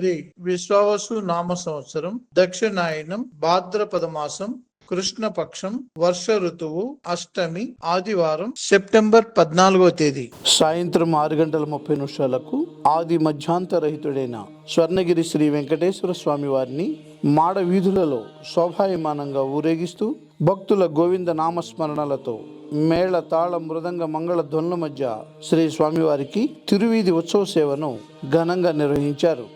శ్రీ విశ్వావసు నామ సంవత్సరం దక్షిణాయనం భాద్రపద మాసం కృష్ణపక్షం వర్ష ఋతువు అష్టమి ఆదివారం సెప్టెంబర్ 14వ తేదీ సాయంత్రం 6:30 ఆది మధ్యాంతరహితుడైన స్వర్ణగిరి శ్రీ వెంకటేశ్వర స్వామి వారిని మాడ వీధులలో శోభాయమానంగా ఊరేగిస్తూ భక్తుల గోవింద నామస్మరణలతో మేళ తాళ మృదంగ మంగళ ధ్వనుల మధ్య శ్రీ స్వామివారికి తిరువీధి ఉత్సవ సేవను ఘనంగా నిర్వహించారు.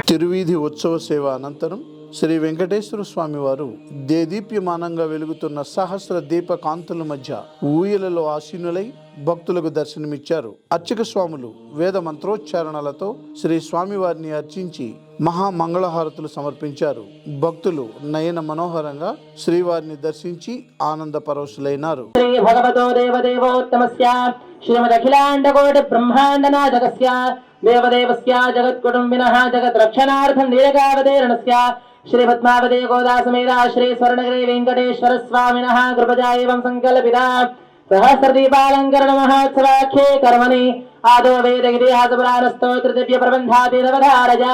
తిరువీధి ఉత్సవ సేవ అనంతరం శ్రీ వెంకటేశ్వర స్వామి వారు దేదీప్యమానంగా వెలుగుతున్న సహస్ర దీప కాంతుల మధ్య ఊయలలో ఆసీనులై భక్తులకు దర్శనమిచ్చారు. అర్చక స్వాములు వేద మంత్రోచ్చారణలతో శ్రీ స్వామి వారిని అర్చించి మహామంగళహారతులు సమర్పించారు. భక్తులు నయన మనోహరంగా శ్రీవారిని దర్శించి ఆనంద పరవశులైనారు. శ్రీమదఖిలాండకోటి బ్రహ్మాండనాథకస్య దేవదేవస్య జగత్కుటుంబినః జగద్రక్షణార్థం నీలకావతేరణస్య శ్రీ పద్మావతి గోదా సమేత శ్రీ స్వర్ణగిరి వెంకటేశ్వర స్వామినః కృపజా ఏవం సంకల్పిత సహస్రదీపాలంకరణ మహోత్సవాఖ్యే కర్మణి ఆదో వేదగిరిహాసపురాణస్తోత్ర దివ్య ప్రబంధాభిరవధారజా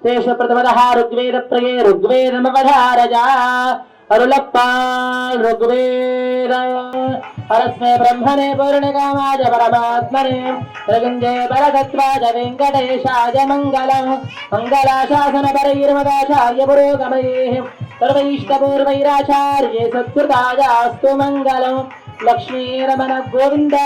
తేష ప్రథమదః ఋగ్వేద ప్రగే ఋగ్వేదమవధారజా అరుళప్పాల్ ఋగ్వేద పరస్మే బ్రహ్మణే పూర్ణకామాయ పరమాత్మనే త్రిగుంజే పరతత్వాయ వెంకటేశాయ మంగళం మంగళాశాసన పరైర్మదాచార్య పురోగమైః సర్వైష్టపూర్వైరాచార్యే సత్కృతాయ అస్తు మంగళం. లక్ష్మీరమణ గోవింద.